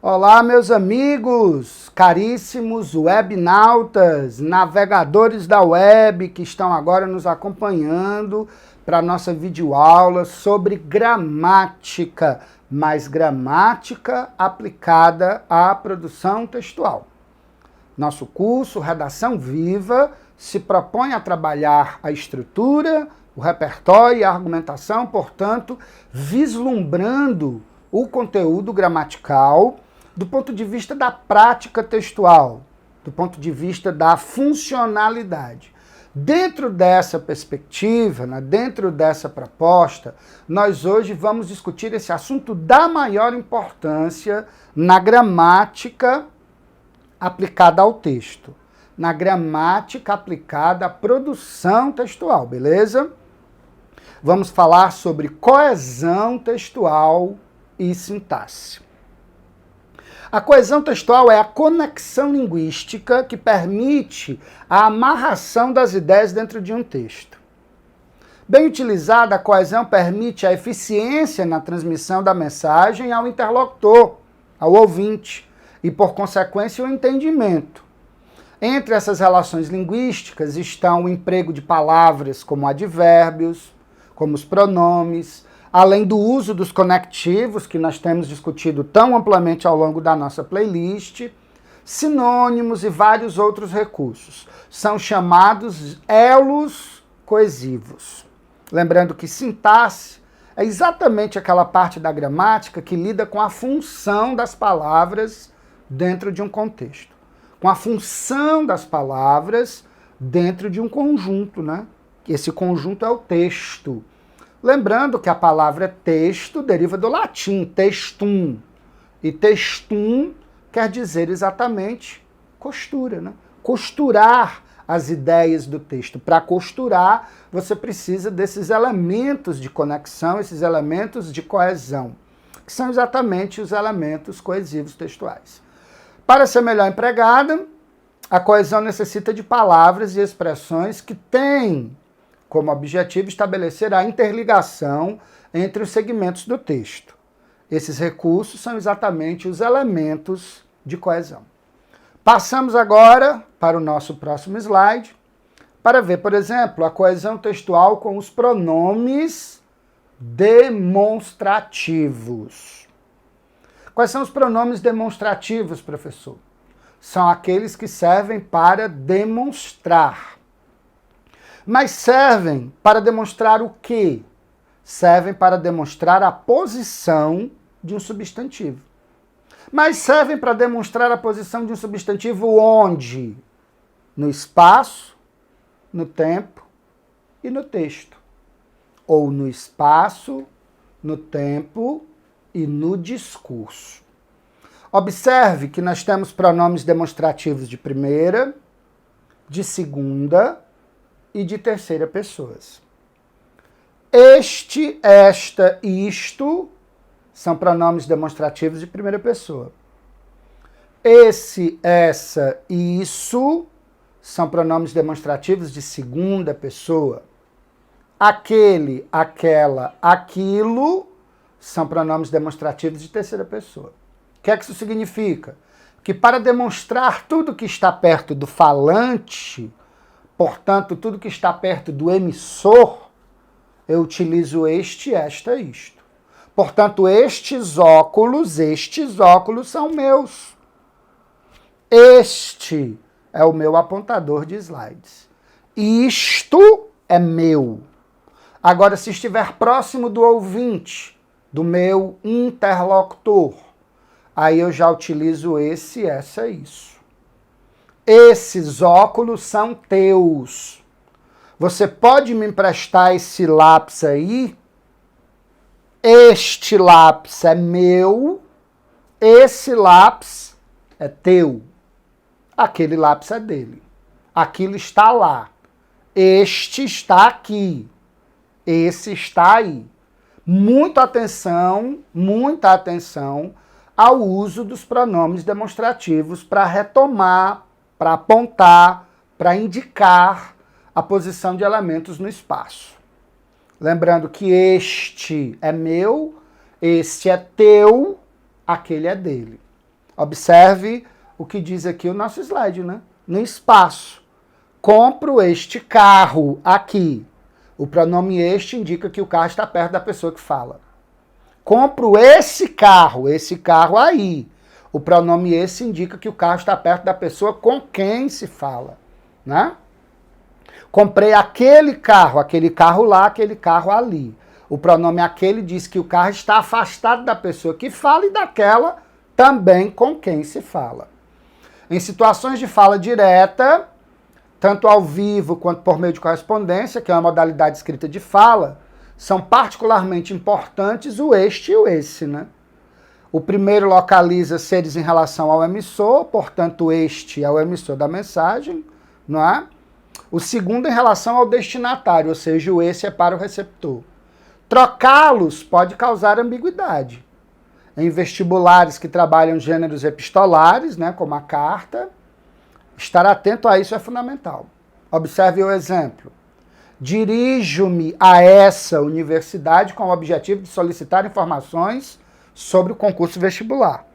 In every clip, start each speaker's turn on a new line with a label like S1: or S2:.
S1: Olá, meus amigos, caríssimos webnautas, navegadores da web que estão agora nos acompanhando para a nossa videoaula sobre gramática, mas gramática aplicada à produção textual. Nosso curso Redação Viva se propõe a trabalhar a estrutura, o repertório e a argumentação, portanto, vislumbrando o conteúdo gramatical do ponto de vista da prática textual, do ponto de vista da funcionalidade. Dentro dessa perspectiva, dentro dessa proposta, nós hoje vamos discutir esse assunto da maior importância na gramática aplicada ao texto, na gramática aplicada à produção textual, beleza? Vamos falar sobre coesão textual e sintaxe. A coesão textual é a conexão linguística que permite a amarração das ideias dentro de um texto. Bem utilizada, a coesão permite a eficiência na transmissão da mensagem ao interlocutor, ao ouvinte, e, por consequência, o entendimento. Entre essas relações linguísticas estão o emprego de palavras como advérbios, como os pronomes, além do uso dos conectivos, que nós temos discutido tão amplamente ao longo da nossa playlist, sinônimos e vários outros recursos. São chamados elos coesivos. Lembrando que sintaxe é exatamente aquela parte da gramática que lida com a função das palavras dentro de um contexto. Com a função das palavras dentro de um conjunto, né? Esse conjunto é o texto. Lembrando que a palavra texto deriva do latim, textum. E textum quer dizer exatamente costura, né? Costurar as ideias do texto. Para costurar, você precisa desses elementos de conexão, esses elementos de coesão, que são exatamente os elementos coesivos textuais. Para ser melhor empregada, a coesão necessita de palavras e expressões que têm como objetivo estabelecer a interligação entre os segmentos do texto. Esses recursos são exatamente os elementos de coesão. Passamos agora para o nosso próximo slide, para ver, por exemplo, a coesão textual com os pronomes demonstrativos. Quais são os pronomes demonstrativos, professor? São aqueles que servem para demonstrar. Mas servem para demonstrar o quê? Servem para demonstrar a posição de um substantivo. Mas servem para demonstrar a posição de um substantivo onde? No espaço, no tempo e no texto. Ou no espaço, no tempo e no discurso. Observe que nós temos pronomes demonstrativos de primeira, de segunda e de terceira pessoas. Este, esta, isto são pronomes demonstrativos de primeira pessoa. Esse, essa, isso são pronomes demonstrativos de segunda pessoa. Aquele, aquela, aquilo são pronomes demonstrativos de terceira pessoa. O que é que isso significa? Que para demonstrar tudo que está perto do falante, portanto, tudo que está perto do emissor, eu utilizo este, esta, isto. Portanto, estes óculos são meus. Este é o meu apontador de slides. Isto é meu. Agora, se estiver próximo do ouvinte, do meu interlocutor, aí eu já utilizo esse, essa, isso. Esses óculos são teus. Você pode me emprestar esse lápis aí? Este lápis é meu. Esse lápis é teu. Aquele lápis é dele. Aquilo está lá. Este está aqui. Esse está aí. Muita atenção ao uso dos pronomes demonstrativos para retomar, para apontar, para indicar a posição de elementos no espaço. Lembrando que este é meu, este é teu, aquele é dele. Observe o que diz aqui o nosso slide, né? No espaço. Compro este carro aqui. O pronome este indica que o carro está perto da pessoa que fala. Compro esse carro aí. O pronome esse indica que o carro está perto da pessoa com quem se fala, né? Comprei aquele carro lá, aquele carro ali. O pronome aquele diz que o carro está afastado da pessoa que fala e daquela também com quem se fala. Em situações de fala direta, tanto ao vivo quanto por meio de correspondência, que é uma modalidade escrita de fala, são particularmente importantes o este e o esse, né? O primeiro localiza seres em relação ao emissor, portanto, este é o emissor da mensagem, não é? O segundo em relação ao destinatário, ou seja, o esse é para o receptor. Trocá-los pode causar ambiguidade. Em vestibulares que trabalham gêneros epistolares, né, como a carta, estar atento a isso é fundamental. Observe o exemplo. Dirijo-me a essa universidade com o objetivo de solicitar informações sobre o concurso vestibular.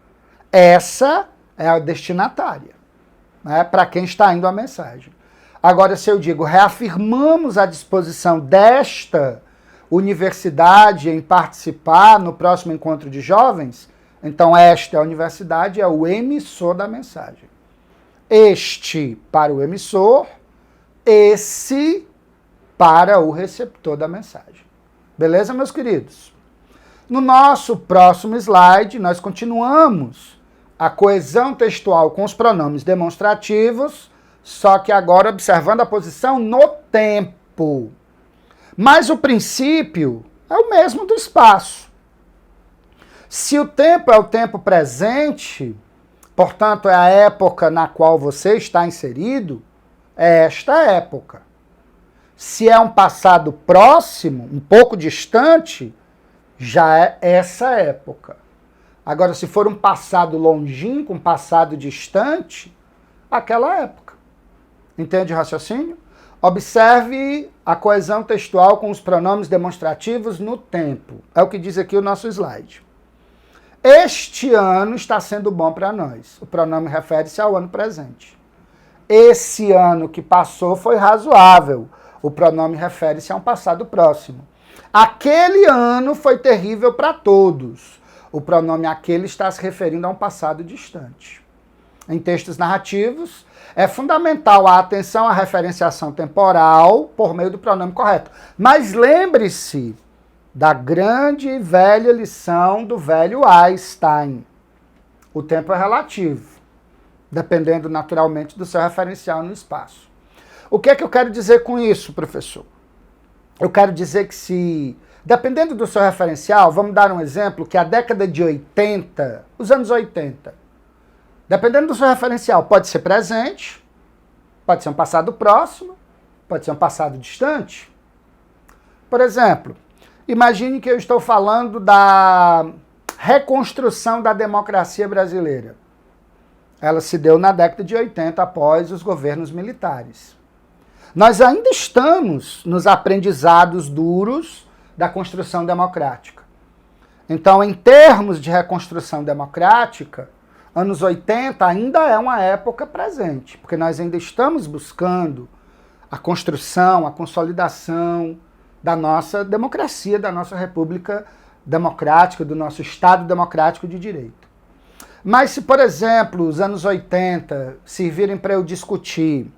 S1: Essa é a destinatária, né, para quem está indo a mensagem. Agora, se eu digo, reafirmamos a disposição desta universidade em participar no próximo encontro de jovens, então esta é a universidade, é o emissor da mensagem. Este para o emissor, esse para o receptor da mensagem. Beleza, meus queridos? No nosso próximo slide, nós continuamos a coesão textual com os pronomes demonstrativos, só que agora observando a posição no tempo. Mas o princípio é o mesmo do espaço. Se o tempo é o tempo presente, portanto é a época na qual você está inserido, é esta época. Se é um passado próximo, um pouco distante, já é essa época. Agora, se for um passado longínquo, um passado distante, aquela época. Entende o raciocínio? Observe a coesão textual com os pronomes demonstrativos no tempo. É o que diz aqui o nosso slide. Este ano está sendo bom para nós. O pronome refere-se ao ano presente. Esse ano que passou foi razoável. O pronome refere-se a um passado próximo. Aquele ano foi terrível para todos. O pronome aquele está se referindo a um passado distante. Em textos narrativos, é fundamental a atenção à referenciação temporal por meio do pronome correto. Mas lembre-se da grande e velha lição do velho Einstein. O tempo é relativo, dependendo naturalmente do seu referencial no espaço. O que é que eu quero dizer com isso, professor? Eu quero dizer que dependendo do seu referencial, vamos dar um exemplo, que a década de 80, os anos 80, dependendo do seu referencial, pode ser presente, pode ser um passado próximo, pode ser um passado distante. Por exemplo, imagine que eu estou falando da reconstrução da democracia brasileira. Ela se deu na década de 80, após os governos militares. Nós ainda estamos nos aprendizados duros da construção democrática. Então, em termos de reconstrução democrática, anos 80 ainda é uma época presente, porque nós ainda estamos buscando a construção, a consolidação da nossa democracia, da nossa república democrática, do nosso Estado democrático de direito. Mas se, por exemplo, os anos 80 servirem para eu discutir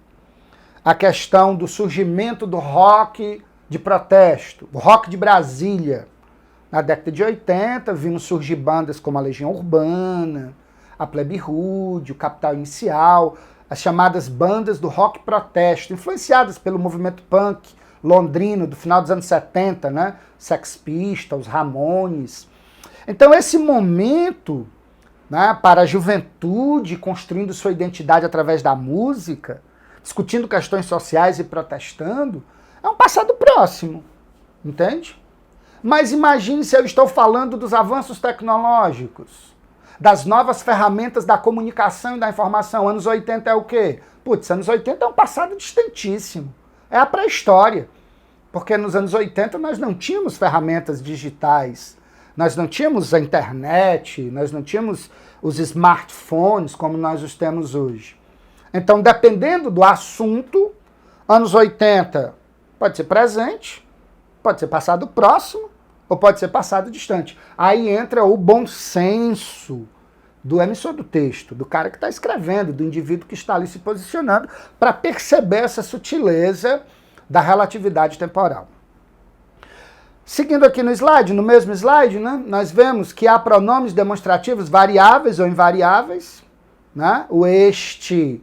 S1: a questão do surgimento do rock de protesto, o rock de Brasília, na década de 80, vimos surgir bandas como a Legião Urbana, a Plebe Rude, o Capital Inicial, as chamadas bandas do rock protesto, influenciadas pelo movimento punk londrino do final dos anos 70, né? Sex Pistols, Ramones. Então esse momento, né, para a juventude construindo sua identidade através da música, discutindo questões sociais e protestando, é um passado próximo, entende? Mas imagine se eu estou falando dos avanços tecnológicos, das novas ferramentas da comunicação e da informação. Anos 80 é o quê? Putz, anos 80 é um passado distantíssimo. É a pré-história. Porque nos anos 80 nós não tínhamos ferramentas digitais, nós não tínhamos a internet, nós não tínhamos os smartphones como nós os temos hoje. Então, dependendo do assunto, anos 80 pode ser presente, pode ser passado próximo, ou pode ser passado distante. Aí entra o bom senso do emissor do texto, do cara que está escrevendo, do indivíduo que está ali se posicionando, para perceber essa sutileza da relatividade temporal. Seguindo aqui no slide, no mesmo slide, né, nós vemos que há pronomes demonstrativos variáveis ou invariáveis, né, o este,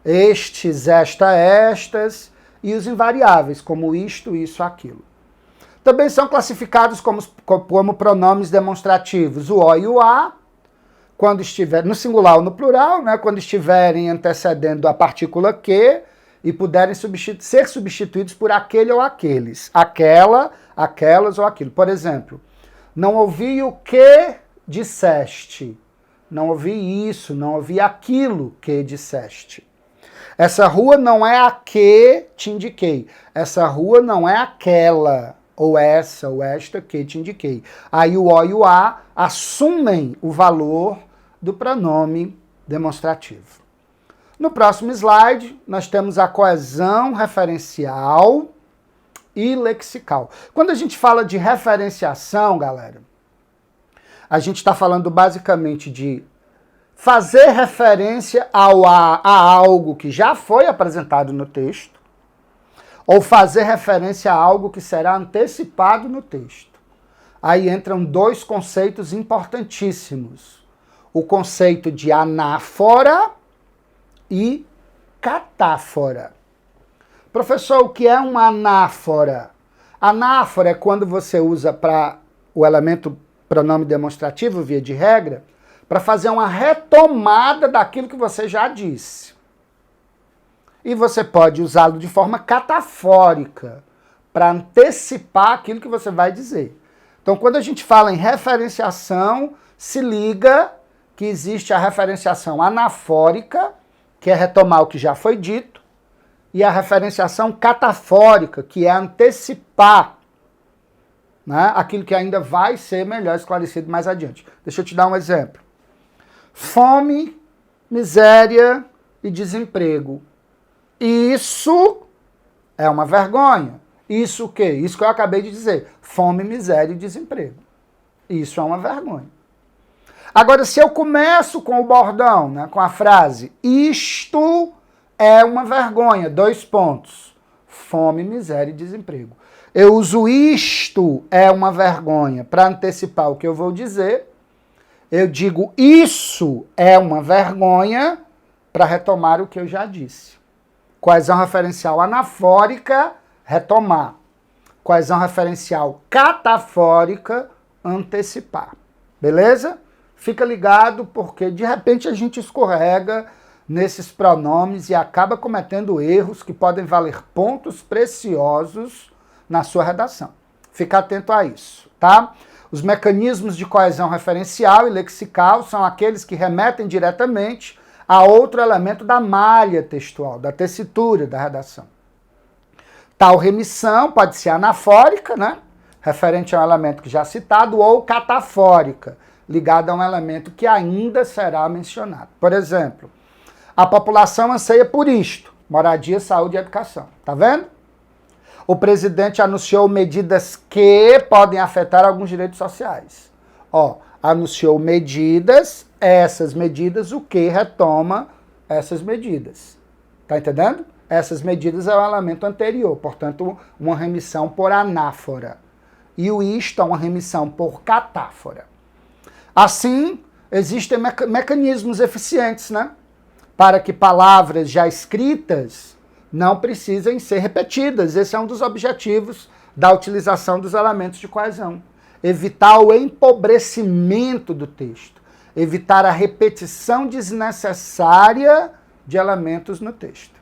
S1: estes, esta, estas, e os invariáveis, como isto, isso, aquilo. Também são classificados como pronomes demonstrativos o o e o a, quando estiver no singular ou no plural, né, quando estiverem antecedendo a partícula que e puderem ser substituídos por aquele ou aqueles, aquela, aquelas ou aquilo. Por exemplo, não ouvi o que disseste, não ouvi isso, não ouvi aquilo que disseste. Essa rua não é a que te indiquei, essa rua não é aquela, ou essa, ou esta que te indiquei. Aí o o e o a assumem o valor do pronome demonstrativo. No próximo slide, nós temos a coesão referencial e lexical. Quando a gente fala de referenciação, galera, a gente está falando basicamente de fazer referência a algo que já foi apresentado no texto, ou fazer referência a algo que será antecipado no texto. Aí entram dois conceitos importantíssimos. O conceito de anáfora e catáfora. Professor, o que é uma anáfora? Anáfora é quando você usa para o elemento pronome demonstrativo, via de regra, para fazer uma retomada daquilo que você já disse. E você pode usá-lo de forma catafórica, para antecipar aquilo que você vai dizer. Então, quando a gente fala em referenciação, se liga que existe a referenciação anafórica, que é retomar o que já foi dito, e a referenciação catafórica, que é antecipar, né, aquilo que ainda vai ser melhor esclarecido mais adiante. Deixa eu te dar um exemplo. Fome, miséria e desemprego. Isso é uma vergonha. Isso o quê? Isso que eu acabei de dizer. Fome, miséria e desemprego. Isso é uma vergonha. Agora, se eu começo com o bordão, né, com a frase, isto é uma vergonha, 2 pontos. Fome, miséria e desemprego. Eu uso isto é uma vergonha para antecipar o que eu vou dizer. Eu digo isso é uma vergonha para retomar o que eu já disse. Coesão referencial anafórica, retomar. Coesão referencial catafórica, antecipar. Beleza? Fica ligado porque de repente a gente escorrega nesses pronomes e acaba cometendo erros que podem valer pontos preciosos na sua redação. Fica atento a isso, tá? Os mecanismos de coesão referencial e lexical são aqueles que remetem diretamente a outro elemento da malha textual, da tessitura da redação. Tal remissão pode ser anafórica, né? Referente a um elemento que já citado, ou catafórica, ligada a um elemento que ainda será mencionado. Por exemplo, a população anseia por isto, moradia, saúde e educação. Tá vendo? O presidente anunciou medidas que podem afetar alguns direitos sociais. Ó, anunciou medidas, essas medidas, o que retoma essas medidas. Tá entendendo? Essas medidas é o elemento anterior, portanto, uma remissão por anáfora. E o isto é uma remissão por catáfora. Assim, existem mecanismos eficientes, né, para que palavras já escritas não precisem ser repetidas. Esse é um dos objetivos da utilização dos elementos de coesão. Evitar o empobrecimento do texto. Evitar a repetição desnecessária de elementos no texto.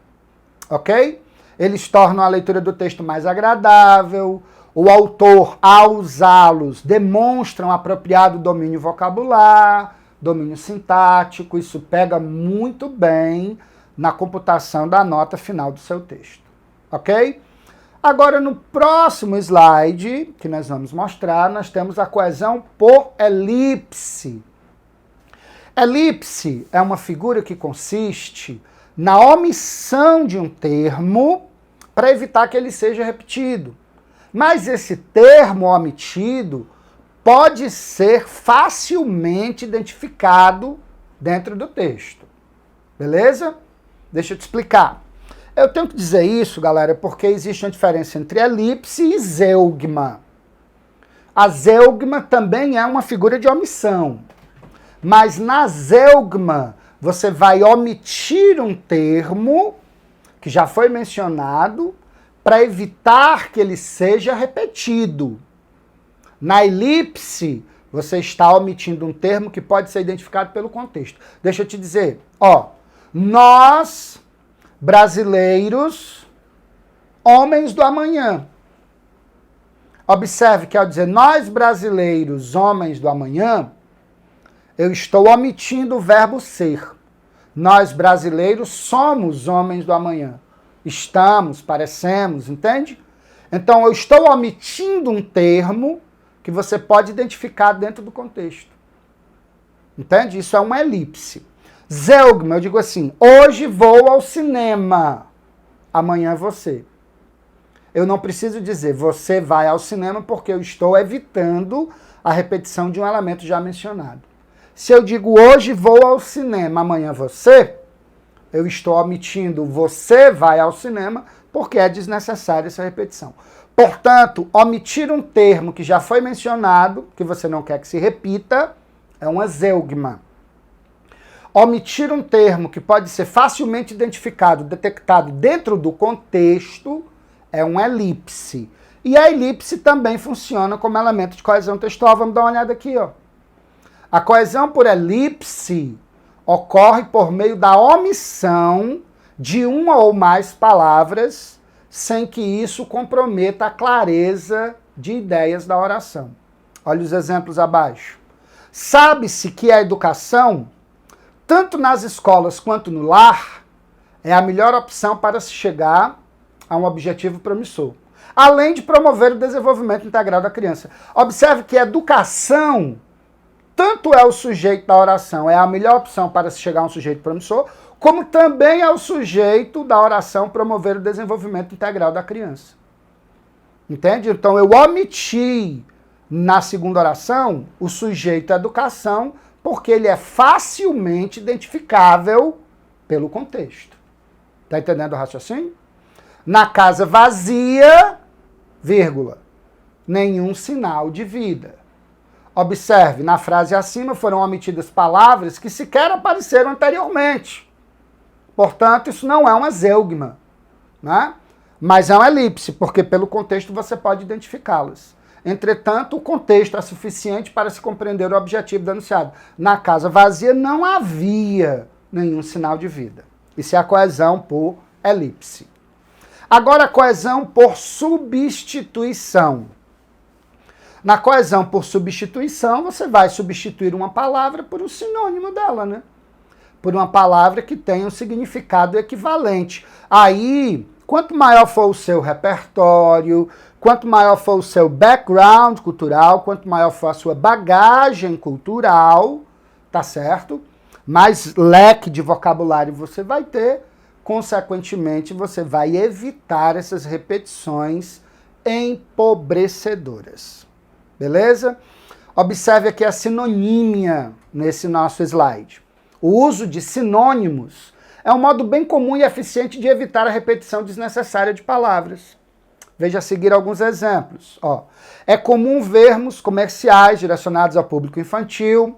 S1: Ok? Eles tornam a leitura do texto mais agradável. O autor, ao usá-los, demonstra um apropriado domínio vocabular, domínio sintático. Isso pega muito bem na computação da nota final do seu texto. Ok? Agora, no próximo slide, que nós vamos mostrar, nós temos a coesão por elipse. Elipse é uma figura que consiste na omissão de um termo para evitar que ele seja repetido. Mas esse termo omitido pode ser facilmente identificado dentro do texto. Beleza? Deixa eu te explicar. Eu tenho que dizer isso, galera, porque existe uma diferença entre elipse e zeugma. A zeugma também é uma figura de omissão. Mas na zeugma, você vai omitir um termo que já foi mencionado para evitar que ele seja repetido. Na elipse, você está omitindo um termo que pode ser identificado pelo contexto. Deixa eu te dizer, nós, brasileiros, homens do amanhã. Observe que ao dizer nós, brasileiros, homens do amanhã, eu estou omitindo o verbo ser. Nós, brasileiros, somos homens do amanhã. Estamos, parecemos, entende? Então, eu estou omitindo um termo que você pode identificar dentro do contexto. Entende? Isso é uma elipse. Zeugma, eu digo assim, hoje vou ao cinema, amanhã você. Eu não preciso dizer você vai ao cinema porque eu estou evitando a repetição de um elemento já mencionado. Se eu digo hoje vou ao cinema, amanhã você, eu estou omitindo você vai ao cinema porque é desnecessária essa repetição. Portanto, omitir um termo que já foi mencionado, que você não quer que se repita, é uma zeugma. Omitir um termo que pode ser facilmente identificado, detectado dentro do contexto, é uma elipse. E a elipse também funciona como elemento de coesão textual. Vamos dar uma olhada aqui, A coesão por elipse ocorre por meio da omissão de uma ou mais palavras, sem que isso comprometa a clareza de ideias da oração. Olha os exemplos abaixo. Sabe-se que a educação, tanto nas escolas quanto no lar, é a melhor opção para se chegar a um objetivo promissor, além de promover o desenvolvimento integral da criança. Observe que educação, tanto é o sujeito da oração, é a melhor opção para se chegar a um sujeito promissor, como também é o sujeito da oração promover o desenvolvimento integral da criança. Entende? Então eu omiti na segunda oração o sujeito educação, porque ele é facilmente identificável pelo contexto. Está entendendo o raciocínio? Na casa vazia, vírgula, nenhum sinal de vida. Observe, na frase acima foram omitidas palavras que sequer apareceram anteriormente. Portanto, isso não é uma zeugma, né? Mas é uma elipse, porque pelo contexto você pode identificá-las. Entretanto, o contexto é suficiente para se compreender o objetivo do enunciado. Na casa vazia não havia nenhum sinal de vida. Isso é a coesão por elipse. Agora, a coesão por substituição. Na coesão por substituição, você vai substituir uma palavra por um sinônimo dela, né? Por uma palavra que tenha um significado equivalente. Aí, quanto maior for o seu repertório, quanto maior for o seu background cultural, quanto maior for a sua bagagem cultural, tá certo? Mais leque de vocabulário você vai ter, consequentemente, você vai evitar essas repetições empobrecedoras. Beleza? Observe aqui a sinonímia nesse nosso slide. O uso de sinônimos é um modo bem comum e eficiente de evitar a repetição desnecessária de palavras. Veja a seguir alguns exemplos. É comum vermos comerciais direcionados ao público infantil.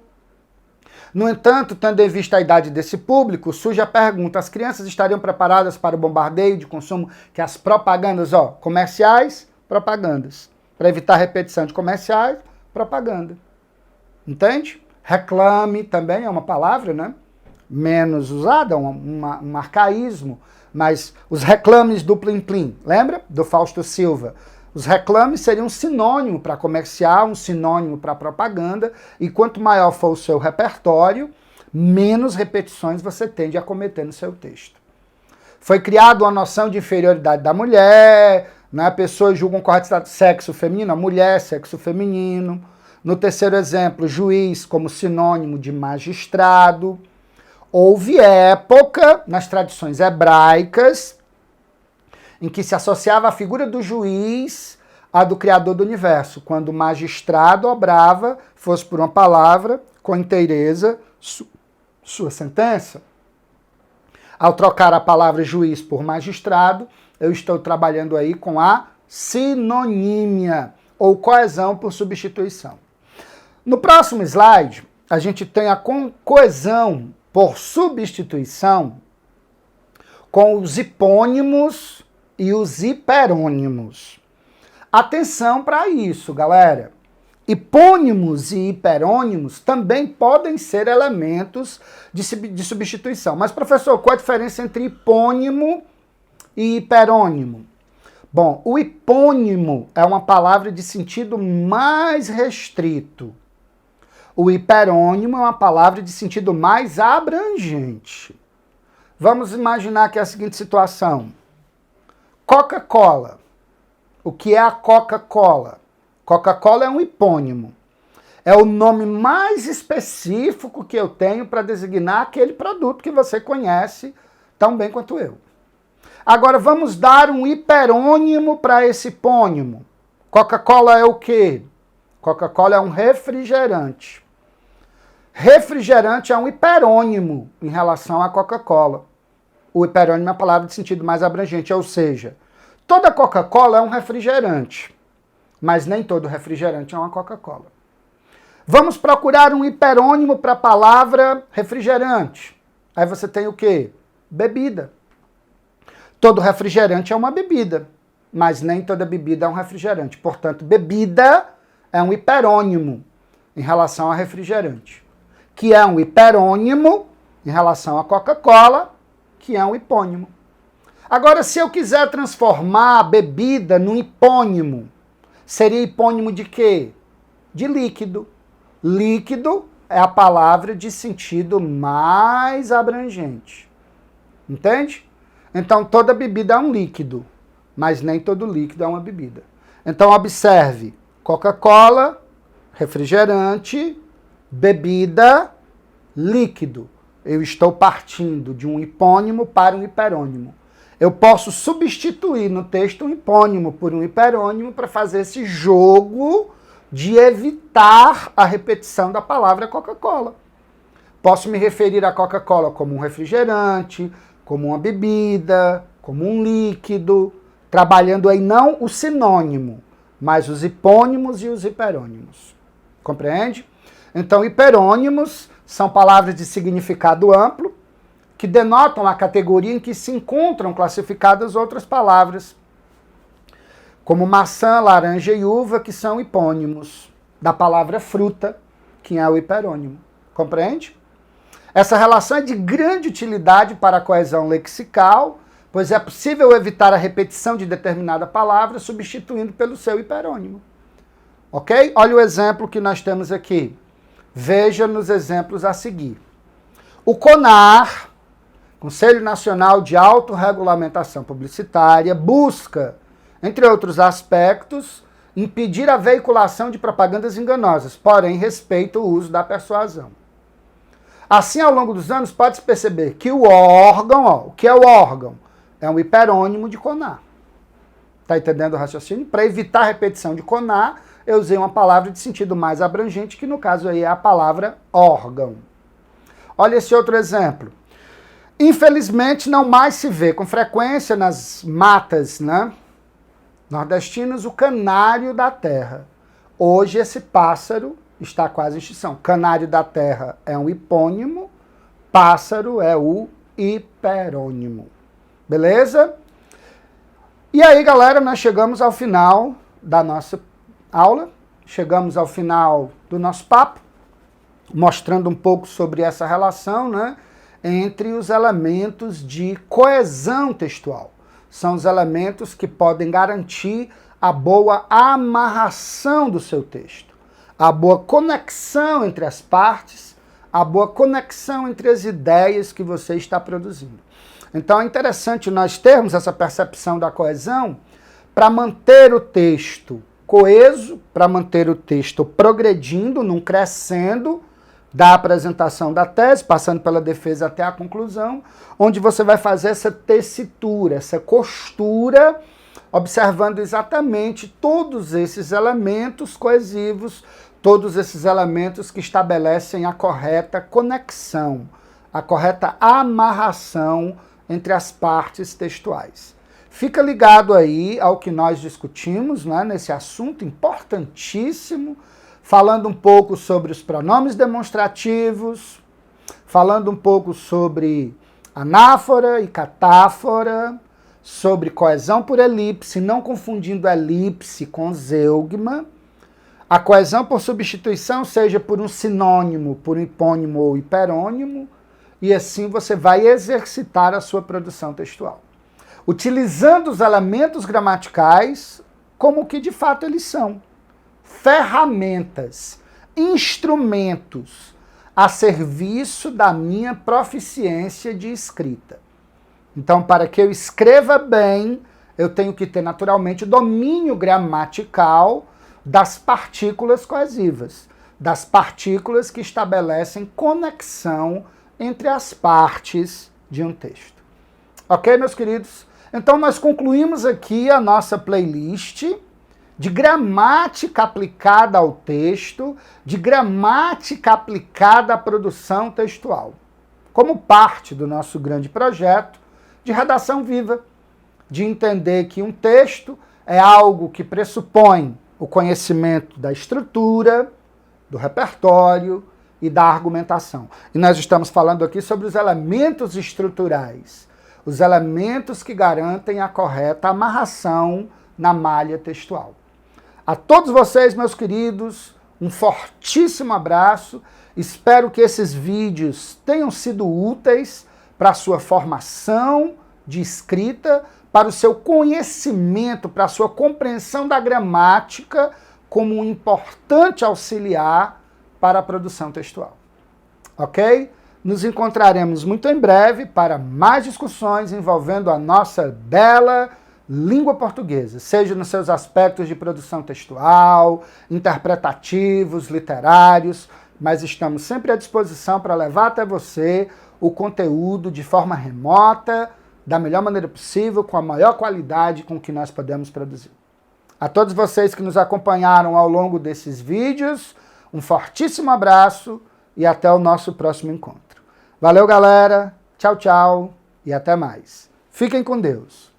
S1: No entanto, tendo em vista a idade desse público, surge a pergunta: as crianças estariam preparadas para o bombardeio de consumo que as propagandas, comerciais, propagandas. Para evitar repetição de comerciais, propaganda. Entende? Reclame também é uma palavra, né? Menos usada, um arcaísmo, mas os reclames do Plim Plim, lembra? Do Fausto Silva. Os reclames seriam um sinônimo para comercial, um sinônimo para propaganda, e quanto maior for o seu repertório, menos repetições você tende a cometer no seu texto. Foi criada uma noção de inferioridade da mulher, né? Pessoas julgam correto sexo feminino, a mulher, sexo feminino. No terceiro exemplo, juiz como sinônimo de magistrado. Houve época, nas tradições hebraicas, em que se associava a figura do juiz à do Criador do Universo, quando o magistrado obrava, fosse por uma palavra, com inteireza, sua sentença. Ao trocar a palavra juiz por magistrado, eu estou trabalhando aí com a sinonímia, ou coesão por substituição. No próximo slide, a gente tem a coesão por substituição com os hipônimos e os hiperônimos. Atenção para isso, galera. Hipônimos e hiperônimos também podem ser elementos de substituição. Mas, professor, qual a diferença entre hipônimo e hiperônimo? Bom, o hipônimo é uma palavra de sentido mais restrito. O hiperônimo é uma palavra de sentido mais abrangente. Vamos imaginar que é a seguinte situação. Coca-Cola. O que é a Coca-Cola? Coca-Cola é um hipônimo. É o nome mais específico que eu tenho para designar aquele produto que você conhece tão bem quanto eu. Agora vamos dar um hiperônimo para esse hipônimo. Coca-Cola é o quê? Coca-Cola é um refrigerante. Refrigerante é um hiperônimo em relação à Coca-Cola. O hiperônimo é a palavra de sentido mais abrangente, ou seja, toda Coca-Cola é um refrigerante, mas nem todo refrigerante é uma Coca-Cola. Vamos procurar um hiperônimo para a palavra refrigerante. Aí você tem o quê? Bebida. Todo refrigerante é uma bebida, mas nem toda bebida é um refrigerante. Portanto, bebida é um hiperônimo em relação a refrigerante, que é um hiperônimo em relação a Coca-Cola, que é um hipônimo. Agora, se eu quiser transformar a bebida num hipônimo, seria hipônimo de quê? De líquido. Líquido é a palavra de sentido mais abrangente. Entende? Então, toda bebida é um líquido, mas nem todo líquido é uma bebida. Então, observe. Coca-Cola, refrigerante, bebida, líquido. Eu estou partindo de um hipônimo para um hiperônimo. Eu posso substituir no texto um hipônimo por um hiperônimo para fazer esse jogo de evitar a repetição da palavra Coca-Cola. Posso me referir à Coca-Cola como um refrigerante, como uma bebida, como um líquido, trabalhando aí não o sinônimo, mas os hipônimos e os hiperônimos. Compreende? Então, hiperônimos são palavras de significado amplo que denotam a categoria em que se encontram classificadas outras palavras, como maçã, laranja e uva, que são hipônimos da palavra fruta, que é o hiperônimo. Compreende? Essa relação é de grande utilidade para a coesão lexical, pois é possível evitar a repetição de determinada palavra substituindo pelo seu hiperônimo. Ok? Olha o exemplo que nós temos aqui. Veja nos exemplos a seguir. O CONAR, Conselho Nacional de Autorregulamentação Publicitária, busca, entre outros aspectos, impedir a veiculação de propagandas enganosas, porém respeita o uso da persuasão. Assim, ao longo dos anos, pode-se perceber que o órgão, o que é o órgão? É um hiperônimo de CONAR. Está entendendo o raciocínio? Para evitar a repetição de CONAR, eu usei uma palavra de sentido mais abrangente, que no caso aí é a palavra órgão. Olha esse outro exemplo. Infelizmente, não mais se vê com frequência nas matas, nordestinas, o canário da terra. Hoje esse pássaro está quase em extinção. Canário da terra é um hipônimo, pássaro é o hiperônimo. Beleza? E aí, galera, nós chegamos ao final da nossa aula, chegamos ao final do nosso papo, mostrando um pouco sobre essa relação, entre os elementos de coesão textual. São os elementos que podem garantir a boa amarração do seu texto, a boa conexão entre as partes, a boa conexão entre as ideias que você está produzindo. Então é interessante nós termos essa percepção da coesão para manter o texto coeso para manter o texto progredindo, num crescendo da apresentação da tese, passando pela defesa até a conclusão, onde você vai fazer essa tessitura, essa costura, observando exatamente todos esses elementos coesivos, todos esses elementos que estabelecem a correta conexão, a correta amarração entre as partes textuais. Fica ligado aí ao que nós discutimos, né, nesse assunto importantíssimo, falando um pouco sobre os pronomes demonstrativos, falando um pouco sobre anáfora e catáfora, sobre coesão por elipse, não confundindo elipse com zeugma, a coesão por substituição, seja por um sinônimo, por um hipônimo ou hiperônimo, e assim você vai exercitar a sua produção textual, utilizando os elementos gramaticais como o que de fato eles são. Ferramentas, instrumentos a serviço da minha proficiência de escrita. Então, para que eu escreva bem, eu tenho que ter naturalmente o domínio gramatical das partículas coesivas, das partículas que estabelecem conexão entre as partes de um texto. Ok, meus queridos? Então, nós concluímos aqui a nossa playlist de gramática aplicada ao texto, de gramática aplicada à produção textual, como parte do nosso grande projeto de redação viva, de entender que um texto é algo que pressupõe o conhecimento da estrutura, do repertório e da argumentação. E nós estamos falando aqui sobre os elementos estruturais, os elementos que garantem a correta amarração na malha textual. A todos vocês, meus queridos, um fortíssimo abraço. Espero que esses vídeos tenham sido úteis para a sua formação de escrita, para o seu conhecimento, para a sua compreensão da gramática como um importante auxiliar para a produção textual. Ok? Nos encontraremos muito em breve para mais discussões envolvendo a nossa bela língua portuguesa, seja nos seus aspectos de produção textual, interpretativos, literários, mas estamos sempre à disposição para levar até você o conteúdo de forma remota, da melhor maneira possível, com a maior qualidade com que nós podemos produzir. A todos vocês que nos acompanharam ao longo desses vídeos, um fortíssimo abraço e até o nosso próximo encontro. Valeu, galera. Tchau, tchau e até mais. Fiquem com Deus.